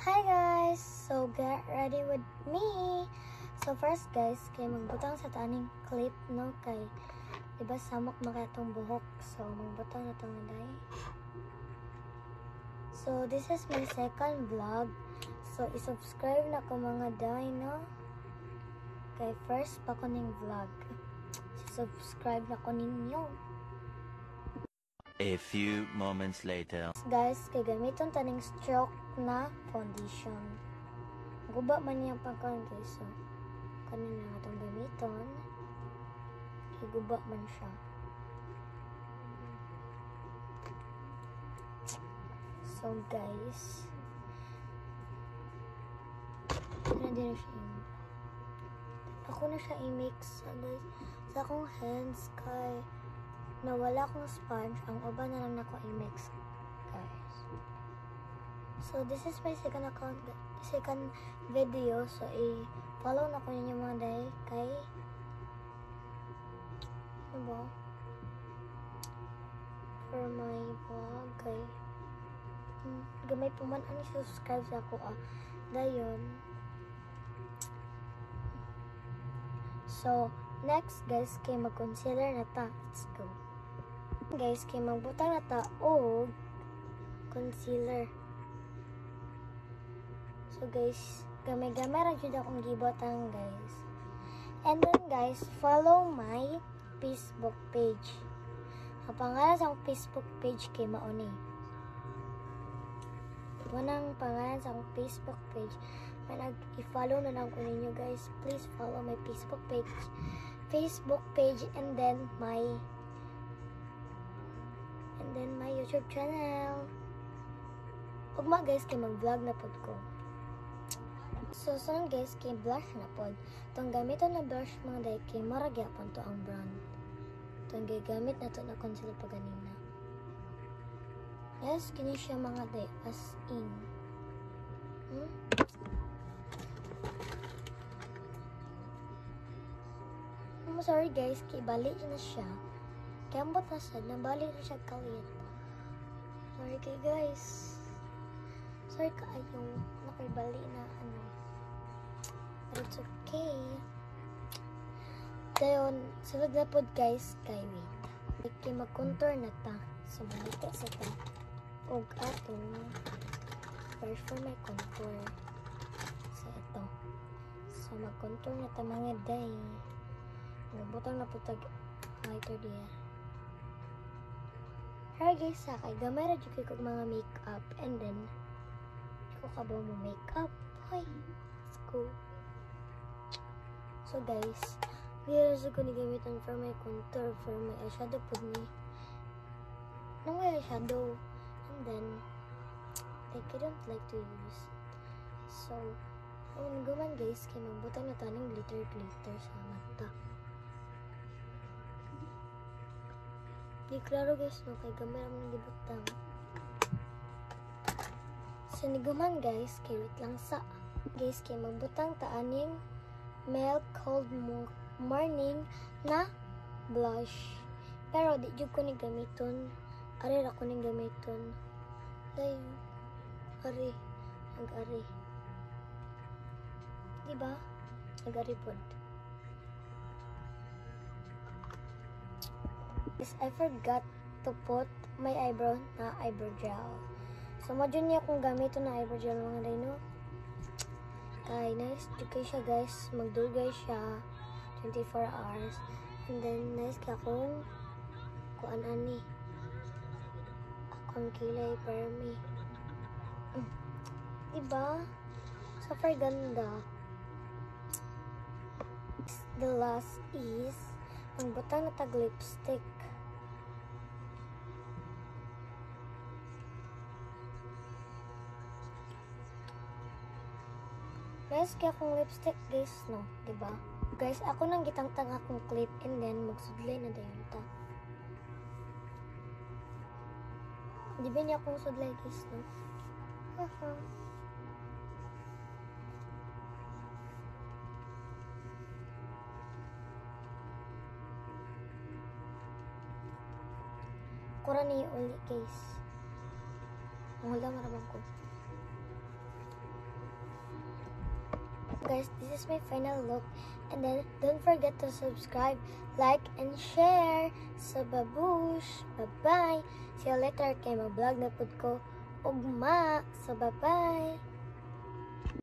Hi guys! So get ready with me! So first guys, kay magbutang sa taning clip no kay diba samok makatong buhok. So magbutang na itong day. So this is my second vlog. So isubscribe na ko mga day no. Kay first pa ko ning vlog. Subscribe na ko ninyo. A few moments later. Guys, kay gamiton taning stroke na foundation. Guba man niya pagkan guys. So, kanina nga itong gamiton. Kay guba man siya. So guys, ako na siya i-mix guys sa akong hands kay nawala akong sponge, ang uba na lang nako i-mix guys. So this is my second video, so i-follow na ko ninyo mga day kay diba for my vlog kay gamay po man ang subscribe sa ako dayon. So next guys, kay mag-concealer na ta. Let's go. Guys, kay magbutang na ta og concealer. So guys, gamay-gamay ra jud akong gibutang guys. And then guys, follow my Facebook page. Ang pangalan sa akong Facebook page kay mao ni. Wanang pangalan sa akong Facebook page. I-follow na lang ko ninyo guys. Please follow my Facebook page and then my YouTube channel. Ugma guys, kay mag-vlog na pod ko. So sunod guys, kay blush na pod. Itong gamiton na blush mga day kay marag yapon to ang brand. Itong gagamit na to na concealer pa ganina. Yes, kini siya mga day as in. I'm sorry guys, kay balik na siya. Kambot na siya, nabalik na siya kalit. Sorry kay guys. Sorry kaayo, nakibali na ano. But it's okay. Dayon, sunod na pod guys, kay wait. Kay mag-contour na ta. So, malita sa ta. Og atong first for my contour. So, ito. So, mag-contour na ta mga day. Nabutang na po tag lighter diya. Hi guys, kay gamay ra jud kay mga makeup and then ako kabaw mo makeup. Hoy, let's go. So guys, here ko ni gamitan for my contour, for my eyeshadow pud ni. Nang may eyeshadow and then like I don't like to use. So, ang guman guys, kay magbutang na taning glitter sa mata. Di klaro guys no, kay gamay ramon gibutang. Siniguman guys, kay wait lang sa guys, kay magbutang ta aning Milk Cold Morning na blush. Pero di jud ko ni gamiton. Ari ra ko ni gamiton. Dayon. Ari, ag-ari. Diba? Ag-ari pod. I forgot to put my eyebrow na eyebrow gel. So, madyan niya kung gamit na eyebrow gel mga day, no? Kay, nice. Dugay siya, guys. Magdugay siya 24 hours. And then, nice ka kung kuan-ani. Akong kilay per me. Diba? Super ganda. The last is ang butang na tag lipstick. Guys, kaya akong lipstick guys, no? Diba? Guys, ako nang gitangtang akong clip and then magsudlay na dayon ta. Di ba niya akong sudlay guys, no? Kura niyo ulit guys. Ang wala marabang ko. guys, this is my final look. And then, don't forget to subscribe, like, and share. So, babush! Bye-bye! See you later kay ma-vlog na pud ko ugma. So, bye-bye!